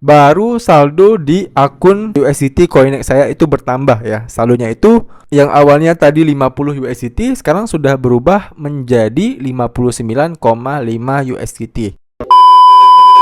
baru saldo di akun USDT Coinex saya itu bertambah ya. Saldonya itu yang awalnya tadi 50 USDT sekarang sudah berubah menjadi 59,5 USDT.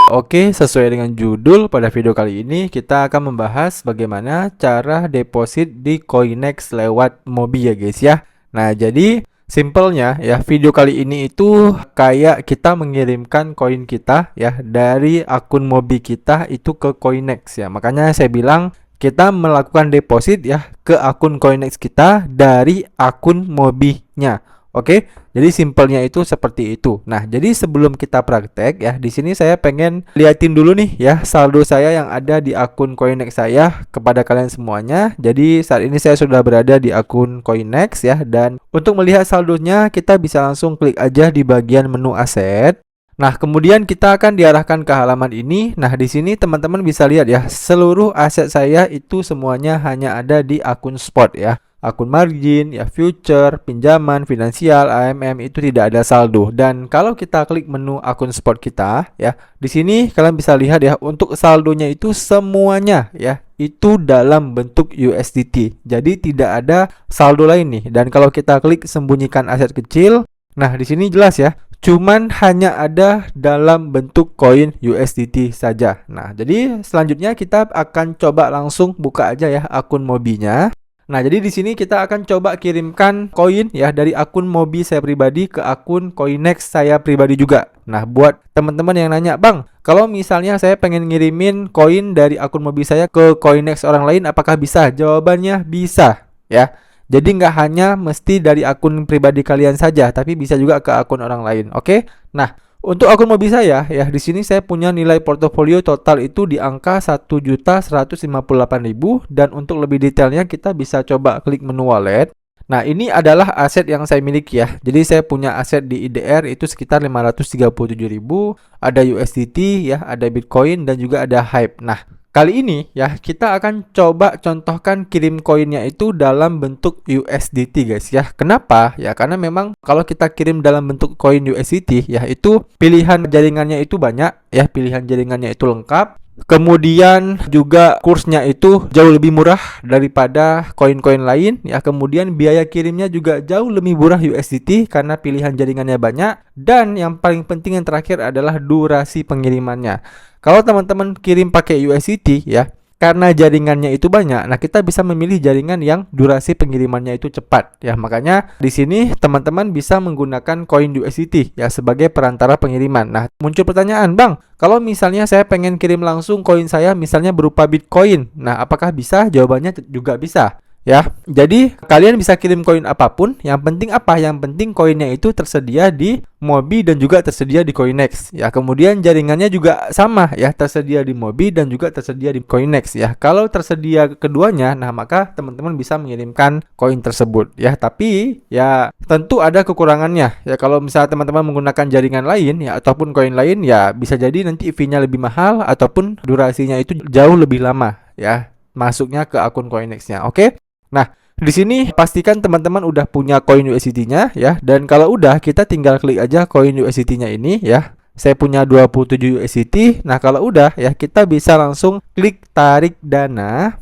Oke, sesuai dengan judul, pada video kali ini kita akan membahas bagaimana cara deposit di Coinex lewat Mobi ya guys ya. Nah, jadi simpelnya ya, video kali ini itu kayak kita mengirimkan koin kita ya dari akun Mobi kita itu ke Coinex ya. Makanya saya bilang kita melakukan deposit ya ke akun Coinex kita dari akun Mobi-nya. Oke, jadi simpelnya itu seperti itu. Nah, jadi sebelum kita praktek ya, di sini saya pengen liatin dulu nih ya saldo saya yang ada di akun Coinex saya kepada kalian semuanya. Jadi saat ini saya sudah berada di akun Coinex ya, dan untuk melihat saldonya kita bisa langsung klik aja di bagian menu aset. Nah, kemudian kita akan diarahkan ke halaman ini. Nah, di sini teman-teman bisa lihat ya, seluruh aset saya itu semuanya hanya ada di akun spot ya. Akun margin, ya future, pinjaman, finansial, AMM itu tidak ada saldo. Dan kalau kita klik menu akun spot kita ya, di sini kalian bisa lihat ya, untuk saldonya itu semuanya ya itu dalam bentuk USDT. Jadi tidak ada saldo lain nih. Dan kalau kita klik sembunyikan aset kecil, nah di sini jelas ya, cuman hanya ada dalam bentuk koin USDT saja. Nah, jadi selanjutnya kita akan coba langsung buka aja ya akun Mobinya. Nah, jadi di sini kita akan coba kirimkan koin ya dari akun Mobi saya pribadi ke akun Coinex saya pribadi juga. Nah, buat teman-teman yang nanya, "Bang, kalau misalnya saya pengen ngirimin koin dari akun Mobi saya ke Coinex orang lain, apakah bisa?" Jawabannya bisa ya. Jadi nggak hanya mesti dari akun pribadi kalian saja, tapi bisa juga ke akun orang lain. Oke? Nah, untuk akun Mobi saya ya, di sini saya punya nilai portofolio total itu di angka 1.158.000, dan untuk lebih detailnya kita bisa coba klik menu wallet. Nah, ini adalah aset yang saya miliki ya. Jadi saya punya aset di IDR itu sekitar 537.000, ada USDT ya, ada Bitcoin dan juga ada Hype. Nah, kali ini ya kita akan coba contohkan kirim koinnya itu dalam bentuk USDT guys ya. Kenapa? Ya karena memang kalau kita kirim dalam bentuk koin USDT ya, itu pilihan jaringannya itu banyak ya, pilihan jaringannya itu lengkap. Kemudian juga kursnya itu jauh lebih murah daripada koin-koin lain ya. Kemudian biaya kirimnya juga jauh lebih murah USDT karena pilihan jaringannya banyak. Dan yang paling penting yang terakhir adalah durasi pengirimannya. Kalau teman-teman kirim pakai USDT ya, karena jaringannya itu banyak, nah kita bisa memilih jaringan yang durasi pengirimannya itu cepat ya. Makanya di sini teman-teman bisa menggunakan koin USDT ya sebagai perantara pengiriman. Nah, muncul pertanyaan, "Bang, kalau misalnya saya pengen kirim langsung koin saya misalnya berupa Bitcoin, nah apakah bisa?" Jawabannya juga bisa. Ya, jadi kalian bisa kirim koin apapun. Yang penting apa? Yang penting koinnya itu tersedia di Mobi dan juga tersedia di Coinex. Ya, kemudian jaringannya juga sama ya, tersedia di Mobi dan juga tersedia di Coinex ya. Kalau tersedia keduanya, nah maka teman-teman bisa mengirimkan koin tersebut ya. Tapi ya tentu ada kekurangannya. Ya, kalau misalnya teman-teman menggunakan jaringan lain ya ataupun koin lain ya, bisa jadi nanti fee-nya lebih mahal ataupun durasinya itu jauh lebih lama ya masuknya ke akun Coinex-nya. Oke? Nah, di sini pastikan teman-teman udah punya koin USDT-nya ya. Dan kalau udah, kita tinggal klik aja koin USDT-nya ini ya. Saya punya 27 USDT. Nah, kalau udah ya, kita bisa langsung klik tarik dana.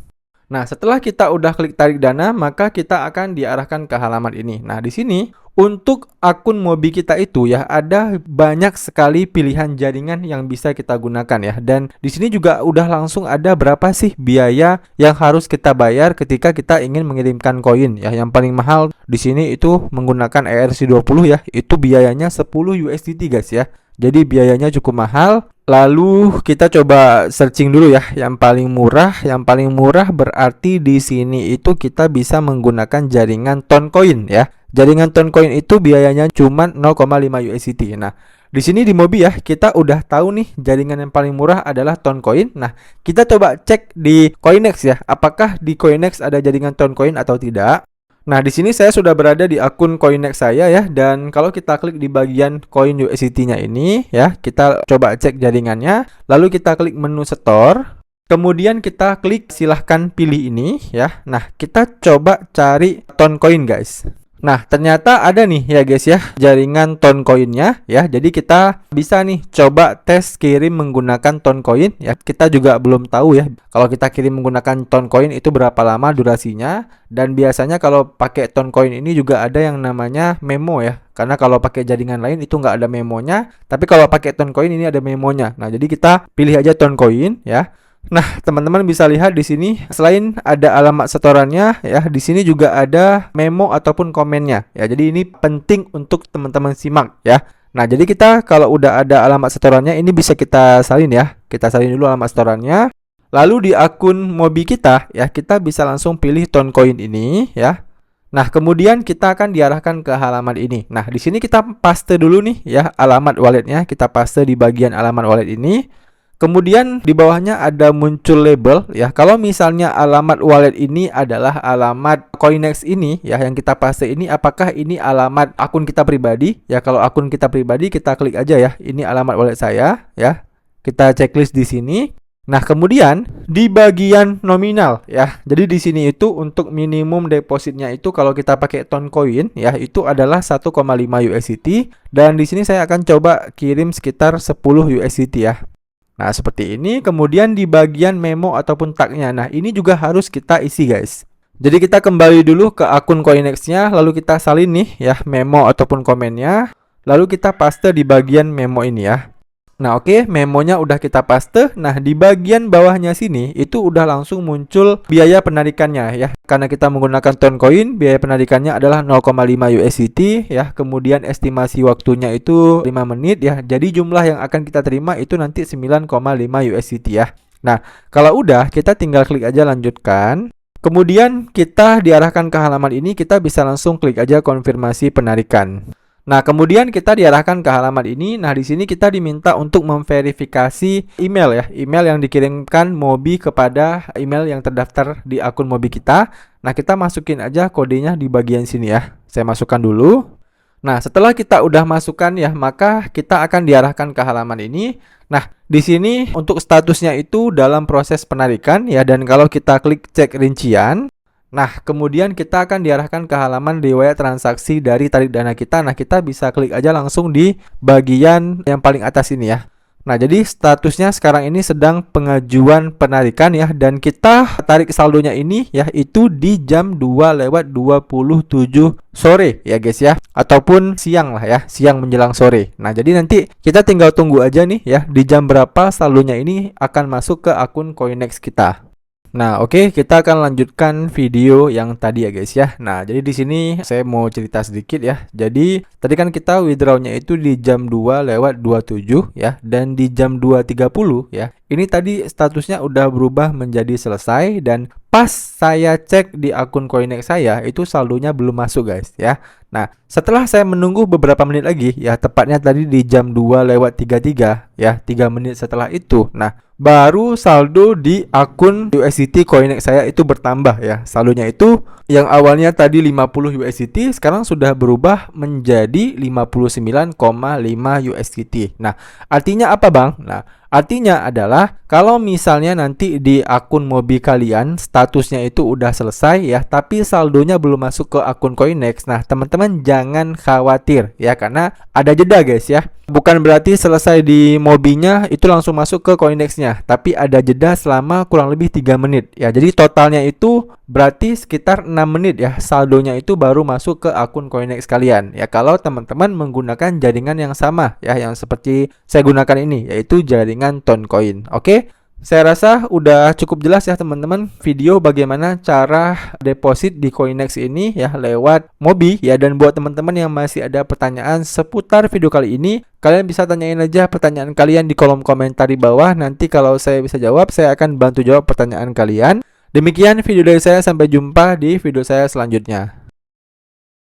Nah, setelah kita udah klik tarik dana, maka kita akan diarahkan ke halaman ini. Nah, di sini untuk akun Mobi kita itu ya, ada banyak sekali pilihan jaringan yang bisa kita gunakan ya. Dan di sini juga udah langsung ada berapa sih biaya yang harus kita bayar ketika kita ingin mengirimkan koin ya. Yang paling mahal di sini itu menggunakan ERC20 ya. Itu biayanya 10 USDT guys ya. Jadi biayanya cukup mahal. Lalu kita coba searching dulu ya, yang paling murah. Yang paling murah berarti di sini itu kita bisa menggunakan jaringan Toncoin ya. Jaringan Toncoin itu biayanya cuma 0,5 USDT. Nah, di sini di Mobi ya, kita udah tahu nih jaringan yang paling murah adalah Toncoin. Nah, kita coba cek di Coinex ya, apakah di Coinex ada jaringan Toncoin atau tidak. Nah, di sini saya sudah berada di akun Coinex saya ya, dan kalau kita klik di bagian koin USDT-nya ini ya, kita coba cek jaringannya, lalu kita klik menu store, kemudian kita klik silahkan pilih ini ya. Nah, kita coba cari Toncoin guys. Nah, ternyata ada nih ya guys ya, jaringan Toncoin-nya ya. Jadi kita bisa nih coba tes kirim menggunakan Toncoin ya. Kita juga belum tahu ya kalau kita kirim menggunakan Toncoin itu berapa lama durasinya, dan biasanya kalau pakai Toncoin ini juga ada yang namanya memo ya. Karena kalau pakai jaringan lain itu nggak ada memonya, tapi kalau pakai Toncoin ini ada memonya. Nah, jadi kita pilih aja Toncoin ya. Nah, teman-teman bisa lihat di sini selain ada alamat setorannya ya, di sini juga ada memo ataupun komennya ya. Jadi ini penting untuk teman-teman simak ya. Nah, jadi kita kalau udah ada alamat setorannya ini bisa kita salin ya. Kita salin dulu alamat setorannya. Lalu di akun Mobi kita ya, kita bisa langsung pilih Toncoin ini ya. Nah, kemudian kita akan diarahkan ke halaman ini. Nah, di sini kita paste dulu nih ya alamat walletnya. Kita paste di bagian alamat wallet ini. Kemudian di bawahnya ada muncul label ya. Kalau misalnya alamat wallet ini adalah alamat Coinex ini ya yang kita paste ini, apakah ini alamat akun kita pribadi? Ya, kalau akun kita pribadi kita klik aja ya. Ini alamat wallet saya ya. Kita checklist di sini. Nah, kemudian di bagian nominal ya. Jadi di sini itu untuk minimum depositnya itu kalau kita pakai Toncoin ya itu adalah 1,5 USDT, dan di sini saya akan coba kirim sekitar 10 USDT ya. Nah, seperti ini. Kemudian di bagian memo ataupun tagnya, nah ini juga harus kita isi guys. Jadi kita kembali dulu ke akun Coinex-nya, lalu kita salin nih ya memo ataupun komennya, lalu kita paste di bagian memo ini ya. Nah, oke, memonya udah kita paste. Nah, di bagian bawahnya sini itu udah langsung muncul biaya penarikannya ya. Karena kita menggunakan Toncoin, biaya penarikannya adalah 0,5 USDT ya. Kemudian estimasi waktunya itu 5 menit ya. Jadi jumlah yang akan kita terima itu nanti 9,5 USDT ya. Nah, kalau udah kita tinggal klik aja lanjutkan. Kemudian kita diarahkan ke halaman ini, kita bisa langsung klik aja konfirmasi penarikan. Nah, kemudian kita diarahkan ke halaman ini. Nah, di sini kita diminta untuk memverifikasi email ya. Email yang dikirimkan Mobi kepada email yang terdaftar di akun Mobi kita. Nah, kita masukin aja kodenya di bagian sini ya. Saya masukkan dulu. Nah, setelah kita udah masukkan ya, maka kita akan diarahkan ke halaman ini. Nah, di sini untuk statusnya itu dalam proses penarikan ya, dan kalau kita klik cek rincian, nah, kemudian kita akan diarahkan ke halaman riwayat transaksi dari tarik dana kita. Nah, kita bisa klik aja langsung di bagian yang paling atas ini ya. Nah, jadi statusnya sekarang ini sedang pengajuan penarikan ya, dan kita tarik saldonya ini ya itu di jam 2:27 sore ya guys ya, ataupun siang lah ya, siang menjelang sore. Nah, jadi nanti kita tinggal tunggu aja nih ya di jam berapa saldonya ini akan masuk ke akun Coinex kita. Nah, oke, kita akan lanjutkan video yang tadi ya guys ya. Nah, jadi di sini saya mau cerita sedikit ya. Jadi tadi kan kita withdraw-nya itu di jam 2:27 ya, dan di jam 2:30 ya. Ini tadi statusnya udah berubah menjadi selesai, dan pas saya cek di akun Coinex saya itu saldonya belum masuk guys ya. Nah, setelah saya menunggu beberapa menit lagi ya, tepatnya tadi di jam 2:33 ya, 3 menit setelah itu. Nah, baru saldo di akun USDT Coinex saya itu bertambah ya. Saldonya itu yang awalnya tadi 50 USDT sekarang sudah berubah menjadi 59,5 USDT. Nah, artinya apa Bang? Nah, artinya adalah kalau misalnya nanti di akun Mobi kalian statusnya itu udah selesai ya, tapi saldonya belum masuk ke akun Coinex. Nah, teman-teman jangan khawatir ya, karena ada jeda guys ya. Bukan berarti selesai di Mobinya itu langsung masuk ke Coinex-nya, tapi ada jeda selama kurang lebih 3 menit ya. Jadi totalnya itu berarti sekitar 6 menit ya, saldonya itu baru masuk ke akun Coinex kalian ya, kalau teman-teman menggunakan jaringan yang sama ya, yang seperti saya gunakan ini, yaitu jaringan Toncoin. Oke, saya rasa udah cukup jelas ya teman-teman video bagaimana cara deposit di Coinex ini ya lewat Mobi ya. Dan buat teman-teman yang masih ada pertanyaan seputar video kali ini, kalian bisa tanyain aja pertanyaan kalian di kolom komentar di bawah. Nanti kalau saya bisa jawab, saya akan bantu jawab pertanyaan kalian. Demikian video dari saya, sampai jumpa di video saya selanjutnya.